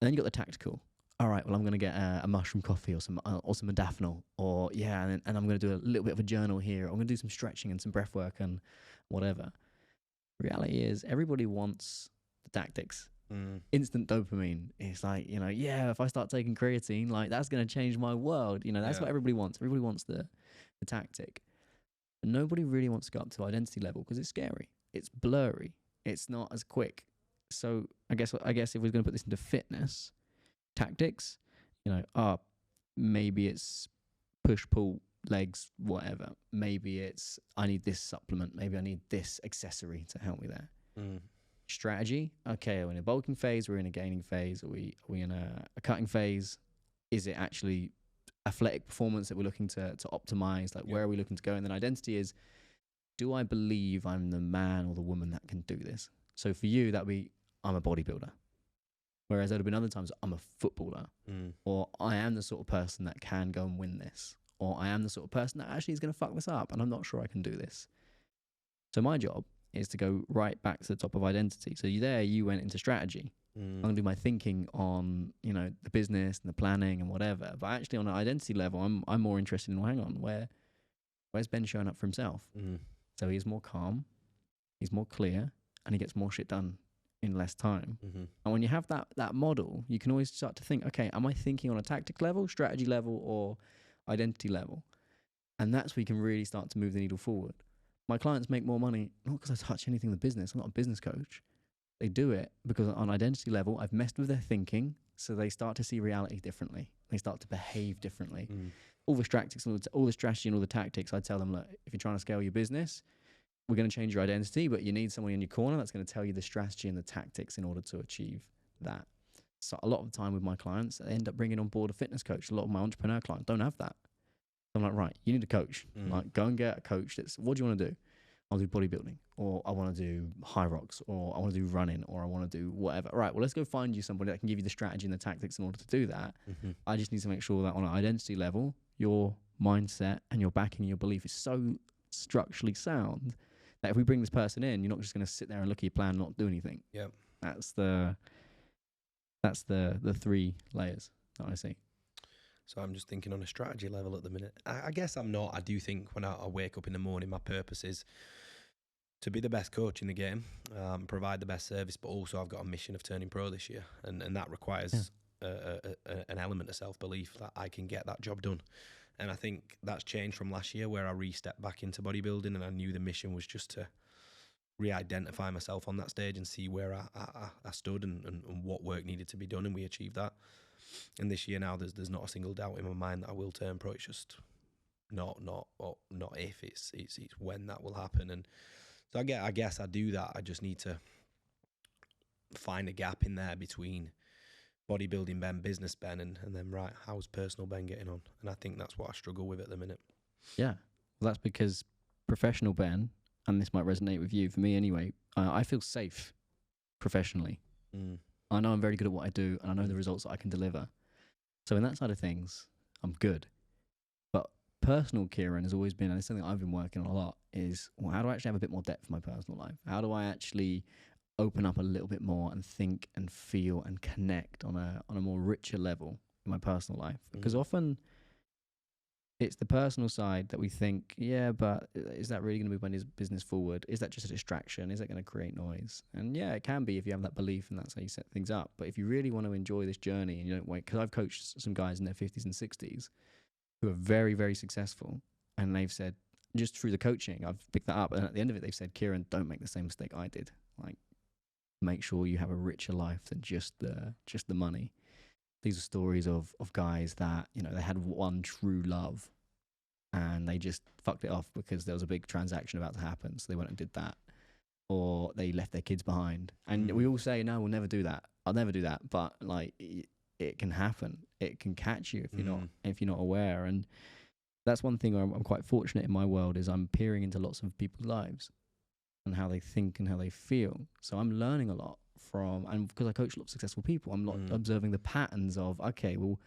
And then you got the tactical. All right, well, I'm going to get a mushroom coffee or some modafinil, or and I'm going to do a little bit of a journal here. I'm going to do some stretching and some breath work and whatever. Reality is, everybody wants the tactics. Instant dopamine. It's like, if I start taking creatine, like that's going to change my world. That's what everybody wants. Everybody wants the tactic. But nobody really wants to go up to identity level because it's scary. It's blurry. It's not as quick. So I guess if we're going to put this into fitness tactics, maybe it's push, pull, legs, whatever. Maybe it's I need this supplement. Maybe I need this accessory to help me there. Strategy. Okay, are we in a bulking phase? We're in a gaining phase. Are we in a cutting phase? Is it actually athletic performance that we're looking to optimize? Like, where are we looking to go? And then identity is, do I believe I'm the man or the woman that can do this? So for you, that would be, I'm a bodybuilder. Whereas there would have been other times, I'm a footballer, or I am the sort of person that can go and win this, or I am the sort of person that actually is going to fuck this up, and I'm not sure I can do this. So my job is to go right back to the top of identity. So you went into strategy. I'm going to do my thinking on, the business and the planning and whatever. But actually on an identity level, I'm more interested in, well, hang on, where's Ben showing up for himself? So he's more calm, he's more clear, and he gets more shit done in less time. And when you have that model, you can always start to think, okay, am I thinking on a tactic level, strategy level, or identity level? And that's where you can really start to move the needle forward. My clients make more money, not because I touch anything in the business. I'm not a business coach. They do it because on identity level, I've messed with their thinking So they start to see reality differently. They start to behave differently. Mm. All the tactics, all the strategy and all the tactics, I tell them, look, if you're trying to scale your business, we're going to change your identity, but you need someone in your corner that's going to tell you the strategy and the tactics in order to achieve that. So a lot of the time with my clients, they end up bringing on board a fitness coach. A lot of my entrepreneur clients don't have that. I'm like, right, you need a coach. Like, go and get a coach. What do you want to do? I'll do bodybuilding, or I want to do high rocks, or I want to do running, or I want to do whatever. Right, well, let's go find you somebody that can give you the strategy and the tactics in order to do that. I just need to make sure that on an identity level, your mindset and your backing and your belief is so structurally sound that if we bring this person in, you're not just going to sit there and look at your plan and not do anything. Yeah. That's the 3 layers that I see. So I'm just thinking on a strategy level at the minute. I guess I'm not. I do think when I wake up in the morning, my purpose is to be the best coach in the game, provide the best service, but also I've got a mission of turning pro this year. And that requires an element of self-belief that I can get that job done. And I think that's changed from last year where I re-stepped back into bodybuilding and I knew the mission was just to re-identify myself on that stage and see where I stood and what work needed to be done, and we achieved that. And this year now, there's not a single doubt in my mind that I will turn pro. It's just not if, it's when that will happen. And so I guess I do that. I just need to find a gap in there between bodybuilding Ben, business Ben, and then, right, how's personal Ben getting on? And I think that's what I struggle with at the minute. Yeah, well, that's because professional Ben, and this might resonate with you, for me anyway, I feel safe professionally. I know I'm very good at what I do, and I know the results that I can deliver. So in that side of things, I'm good. But personal Kieran has always been, and it's something I've been working on a lot, is, well, how do I actually have a bit more depth in my personal life? How do I actually open up a little bit more and think and feel and connect on a more richer level in my personal life? Because often it's the personal side that we think, yeah, but is that really going to move my business forward? Is that just a distraction? Is it going to create noise? And yeah, it can be if you have that belief and that's how you set things up. But if you really want to enjoy this journey and you don't wait, because I've coached some guys in their 50s and 60s who are very, very successful, and they've said, just through the coaching, I've picked that up, and at the end of it, they've said, Kieran, don't make the same mistake I did. Like, make sure you have a richer life than just the money. These are stories of guys that, you know, they had one true love and they just fucked it off because there was a big transaction about to happen. So they went and did that, or they left their kids behind. And we all say, no, we'll never do that. I'll never do that. But like, it can happen. It can catch you if you're not aware. And that's one thing I'm quite fortunate in my world, is I'm peering into lots of people's lives and how they think and how they feel. So I'm learning a lot from, and because I coach a lot of successful people, I'm observing the patterns of, okay, well,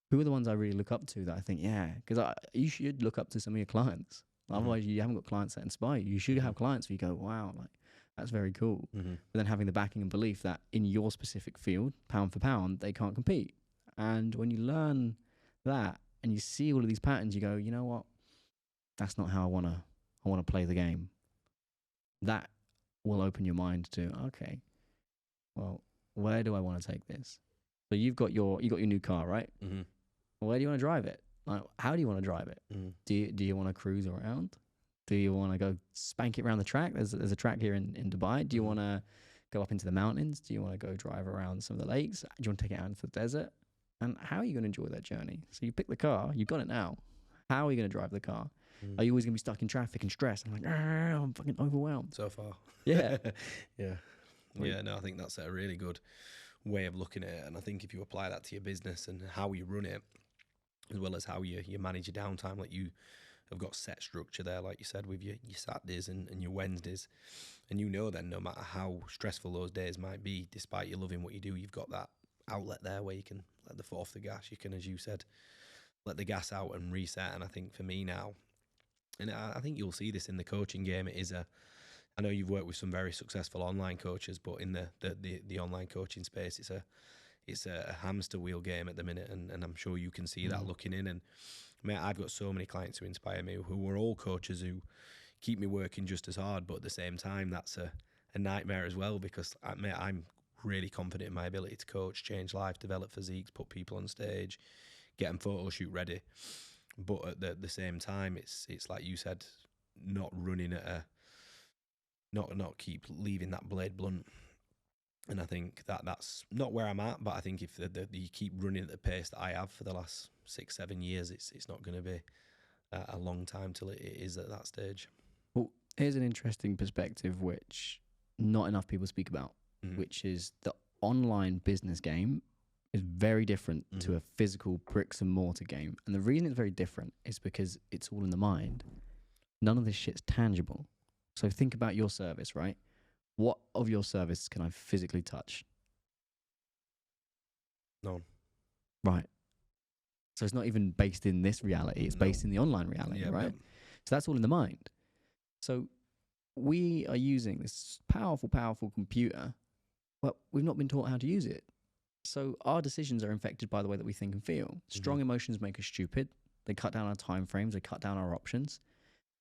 who are the ones I really look up to that I think, yeah, because you should look up to some of your clients. Otherwise, you haven't got clients that inspire you. You should have clients where you go, wow, like, that's very cool. But then having the backing and belief that in your specific field, pound for pound, they can't compete. And when you learn that and you see all of these patterns, you go, you know what? That's not how I want to play the game. That will open your mind to, okay, well, where do I want to take this? So you got your new car, right? Where do you want to drive it? Like, how do you want to drive it? Do you want to cruise around? Do you want to go spank it around the track? There's a track here in Dubai. Do you want to go up into the mountains? Do you want to go drive around some of the lakes? Do you want to take it out into the desert? And how are you going to enjoy that journey? So you pick the car, you've got it now. How are you going to drive the car? Are you always going to be stuck in traffic and stress? I'm like, I'm fucking overwhelmed. So far. Yeah. Yeah. Yeah, no, I think that's a really good way of looking at it. And I think if you apply that to your business and how you run it, as well as how you manage your downtime, like you have got set structure there, like you said, with your Saturdays and your Wednesdays. And you know then no matter how stressful those days might be, despite you loving what you do, you've got that outlet there where you can let the foot off the gas. You can, as you said, let the gas out and reset. And I think for me now, and I think you'll see this in the coaching game, it is I know you've worked with some very successful online coaches, but in the online coaching space, it's a hamster wheel game at the minute, and I'm sure you can see that looking in. And mate, I've got so many clients who inspire me, who are all coaches who keep me working just as hard, but at the same time, that's a nightmare as well, because I'm really confident in my ability to coach, change life, develop physiques, put people on stage, get them photo shoot ready. But at the same time, it's like you said, not running at not keep leaving that blade blunt. And I think that's not where I'm at, but I think if you keep running at the pace that I have for the last 6-7 years, it's not going to be a long time till it is at that stage. Well, here's an interesting perspective which not enough people speak about, which is the online business game is very different to a physical bricks and mortar game. And the reason it's very different is because it's all in the mind. None of this shit's tangible. So think about your service, right? What of your service can I physically touch? None. Right. So it's not even based in this reality. It's based in the online reality, right? Yep. So that's all in the mind. So we are using this powerful, powerful computer, but we've not been taught how to use it. So our decisions are infected by the way that we think and feel. Strong emotions make us stupid. They cut down our time frames. They cut down our options.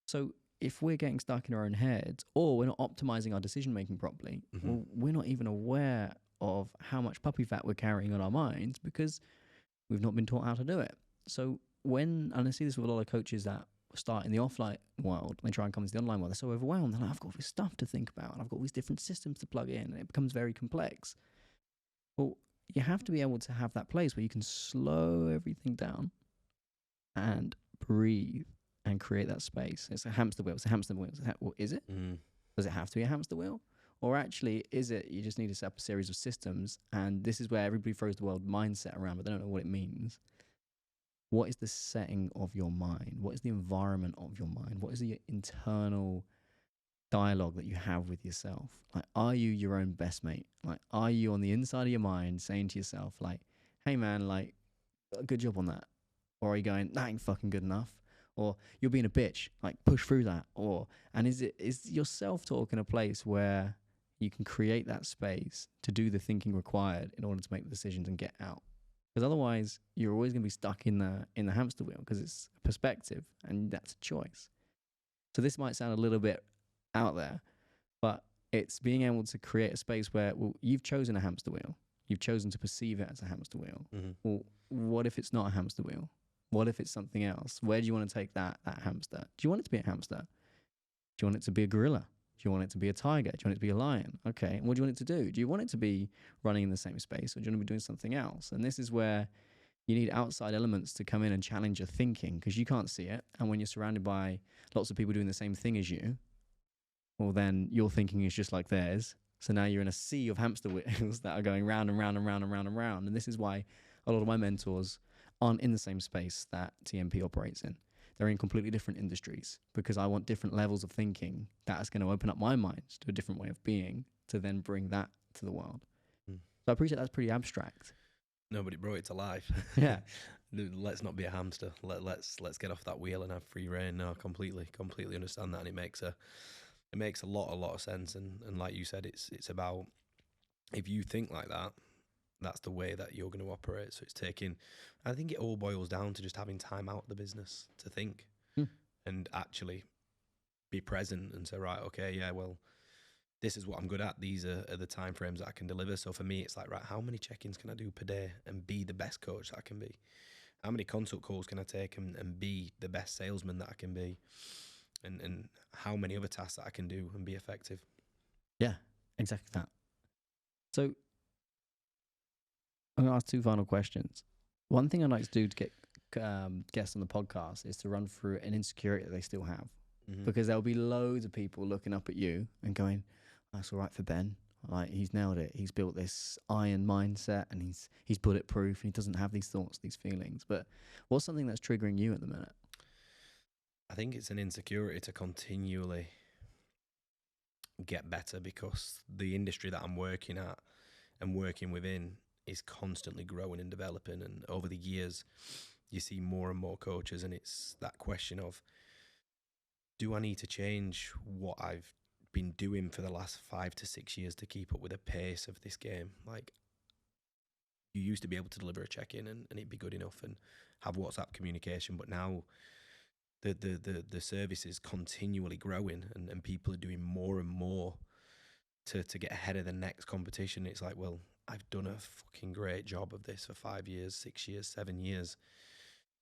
So if we're getting stuck in our own heads, or we're not optimizing our decision making properly, well, we're not even aware of how much puppy fat we're carrying on our minds because we've not been taught how to do it. So and I see this with a lot of coaches that start in the offline world, they try and come into the online world, they're so overwhelmed. They're like, I've got all this stuff to think about, and I've got all these different systems to plug in, and it becomes very complex. Well, you have to be able to have that place where you can slow everything down and breathe and create that space. It's a hamster wheel. It's a hamster wheel. Well, is it? Does it have to be a hamster wheel? Or actually, is it you just need to set up a series of systems? And this is where everybody throws the word mindset around, but they don't know what it means. What is the setting of your mind? What is the environment of your mind? What is the internal dialogue that you have with yourself? Like, are you your own best mate? Like, are you on the inside of your mind saying to yourself, like, hey man, like, good job on that? Or are you going, that ain't fucking good enough? Or you're being a bitch, like push through that. And is your self-talk in a place where you can create that space to do the thinking required in order to make the decisions and get out? Because otherwise you're always going to be stuck in the hamster wheel because it's a perspective and that's a choice. So this might sound a little bit out there, but it's being able to create a space where, well, you've chosen a hamster wheel. You've chosen to perceive it as a hamster wheel. Well, what if it's not a hamster wheel? What if it's something else? Where do you want to take that hamster? Do you want it to be a hamster? Do you want it to be a gorilla? Do you want it to be a tiger? Do you want it to be a lion? Okay, and what do you want it to do? Do you want it to be running in the same space, or do you want to be doing something else? And this is where you need outside elements to come in and challenge your thinking, because you can't see it. And when you're surrounded by lots of people doing the same thing as you, well, then your thinking is just like theirs. So now you're in a sea of hamster wheels that are going round and round and round and round and round. And this is why a lot of my mentors aren't in the same space that TMP operates in. They're in completely different industries because I want different levels of thinking that is going to open up my mind to a different way of being to then bring that to the world. So I appreciate that's pretty abstract. No, but it brought it to life. Yeah. Let's not be a hamster. Let's get off that wheel and have free reign. No, completely understand that, and it makes a lot of sense. And like you said, it's about, if you think like that, that's the way that you're going to operate. So it's I think it all boils down to just having time out of the business to think and actually be present and say, right, okay, yeah, well, this is what I'm good at. These are the time frames that I can deliver. So for me, it's like, right, how many check-ins can I do per day and be the best coach that I can be? How many consult calls can I take and be the best salesman that I can be? And how many other tasks that I can do and be effective? Yeah, exactly that. So I'm going to ask two final questions. One thing I'd like to do to get guests on the podcast is to run through an insecurity that they still have. Because there'll be loads of people looking up at you and going, that's all right for Ben. Like, he's nailed it. He's built this iron mindset and he's bulletproof and he doesn't have these thoughts, these feelings. But what's something that's triggering you at the minute? I think it's an insecurity to continually get better, because the industry that I'm working at and working within is constantly growing and developing. And over the years, you see more and more coaches, and it's that question of, do I need to change what I've been doing for the last 5 to 6 years to keep up with the pace of this game? Like, you used to be able to deliver a check-in and it'd be good enough and have WhatsApp communication, but now the service is continually growing and people are doing more and more to get ahead of the next competition. It's like, well, I've done a fucking great job of this for 5 years, 6 years, 7 years.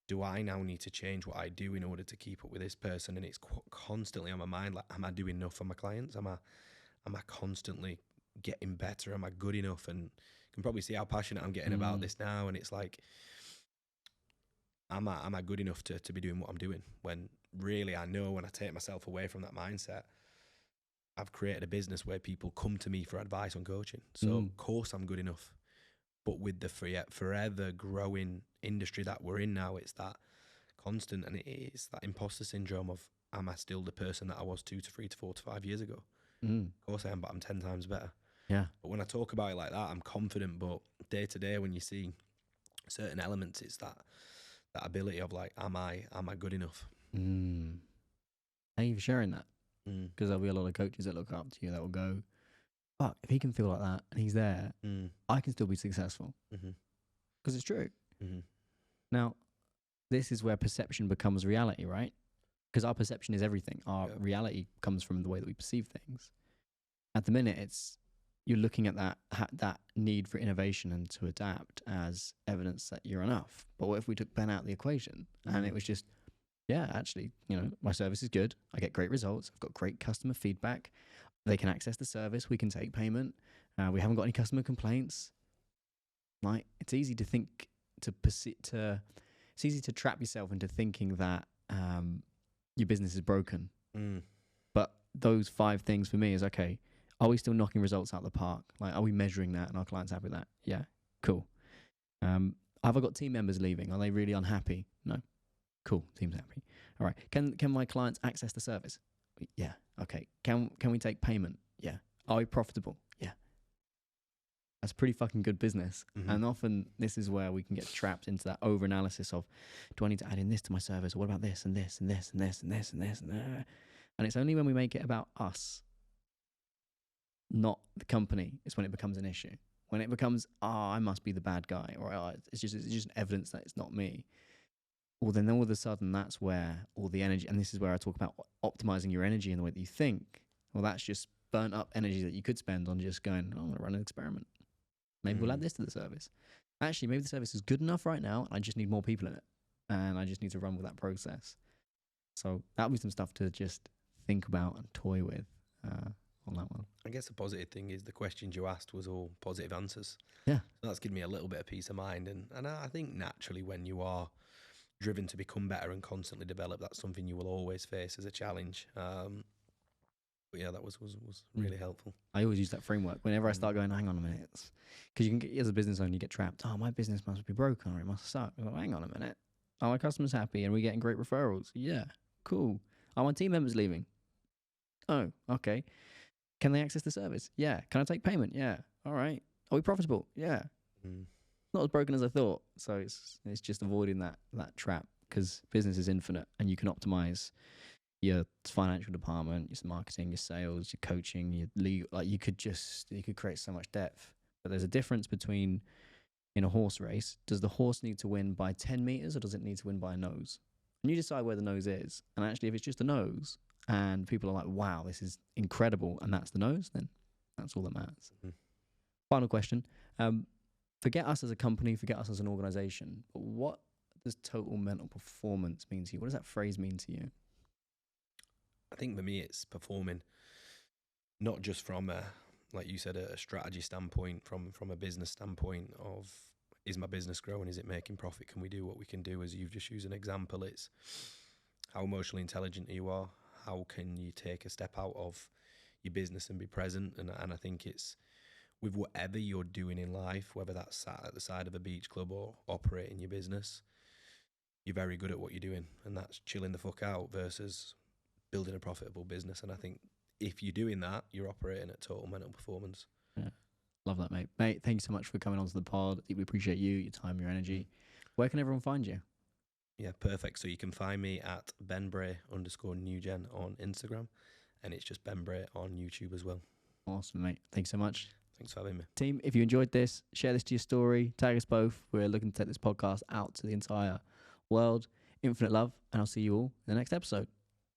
Do I now need to change what I do in order to keep up with this person? And it's constantly on my mind, like, am I doing enough for my clients? Am I constantly getting better? Am I good enough? And you can probably see how passionate I'm getting about this now. And it's like, am I good enough to be doing what I'm doing? When really I know when I take myself away from that mindset, I've created a business where people come to me for advice on coaching. So of course I'm good enough. But with the forever growing industry that we're in now, it's that constant, and it's that imposter syndrome of, am I still the person that I was 2 to 3 to 4 to 5 years ago? Of course I am, but I'm 10 times better. Yeah. But when I talk about it like that, I'm confident. But day to day, when you see certain elements, it's that ability of like, am I good enough? Thank you for sharing that. Because there'll be a lot of coaches that look up to you that will go, fuck, if he can feel like that and he's there, I can still be successful. Because it's true. Now, this is where perception becomes reality, right? Because our perception is everything. Our reality comes from the way that we perceive things. At the minute, you're looking at that need for innovation and to adapt as evidence that you're enough. But what if we took Ben out of the equation and it was just, yeah, actually, my service is good. I get great results. I've got great customer feedback. They can access the service. We can take payment. We haven't got any customer complaints. Like, it's easy to think it's easy to trap yourself into thinking that your business is broken. But those 5 things for me is, okay, are we still knocking results out of the park? Like, are we measuring that and our clients happy with that? Yeah, cool. Have I got team members leaving? Are they really unhappy? No. Cool, team's happy. All right. Can my clients access the service? Yeah. Okay. Can we take payment? Yeah. Are we profitable? Yeah. That's pretty fucking good business. And often this is where we can get trapped into that over analysis of, do I need to add in this to my service? Or what about this and this and this and this and this and this and that? And it's only when we make it about us, not the company, is when it becomes an issue. When it becomes, I must be the bad guy, or it's just evidence that it's not me. Well, then all of a sudden, that's where all the energy, and this is where I talk about optimizing your energy in the way that you think. Well, that's just burnt up energy that you could spend on just going, I'm going to run an experiment. Maybe we'll add this to the service. Actually, maybe the service is good enough right now. I just need more people in it. And I just need to run with that process. So that'll be some stuff to just think about and toy with on that one. I guess the positive thing is the questions you asked was all positive answers. Yeah. So that's given me a little bit of peace of mind. And I think naturally when you are driven to become better and constantly develop, that's something you will always face as a challenge. But yeah, that was really helpful. I always use that framework whenever I start going, hang on a minute, because you can get, as a business owner, you get trapped. Oh, my business must be broken or it must suck. Like, hang on a minute. Are my customers happy and we getting great referrals? Yeah, cool. Are my team members leaving? Oh, okay. Can they access the service? Yeah. Can I take payment? Yeah. All right. Are we profitable? Yeah. Not as broken as I thought. So it's just avoiding that trap, because business is infinite and you can optimize your financial department, your marketing, your sales, your coaching, your legal. Like you could create so much depth. But there's a difference between, in a horse race, does the horse need to win by 10 meters or does it need to win by a nose? And you decide where the nose is. And actually, if it's just a nose and people are like, wow, this is incredible, and that's the nose, then that's all that matters. Final question. Forget us as a company, forget us as an organization, but what does total mental performance mean to you? What does that phrase mean to you? I think for me, it's performing, not just from like you said, a strategy standpoint, from a business standpoint of, is my business growing? Is it making profit? Can we do what we can do? As you've just used an example, it's how emotionally intelligent you are. How can you take a step out of your business and be present? And I think it's with whatever you're doing in life, whether that's sat at the side of a beach club or operating your business, you're very good at what you're doing, and that's chilling the fuck out versus building a profitable business. And I think if you're doing that, you're operating at total mental performance. Yeah. Love that, mate. Mate, thank you so much for coming onto the pod. We appreciate you, your time, your energy. Where can everyone find you? Yeah, perfect. So you can find me at Ben Bray _NEWGEN on Instagram, and it's just Ben Bray on YouTube as well. Awesome, mate. Thanks so much. Thanks for having me. Team, if you enjoyed this, share this to your story, tag us both. We're looking to take this podcast out to the entire world. Infinite love, and I'll see you all in the next episode.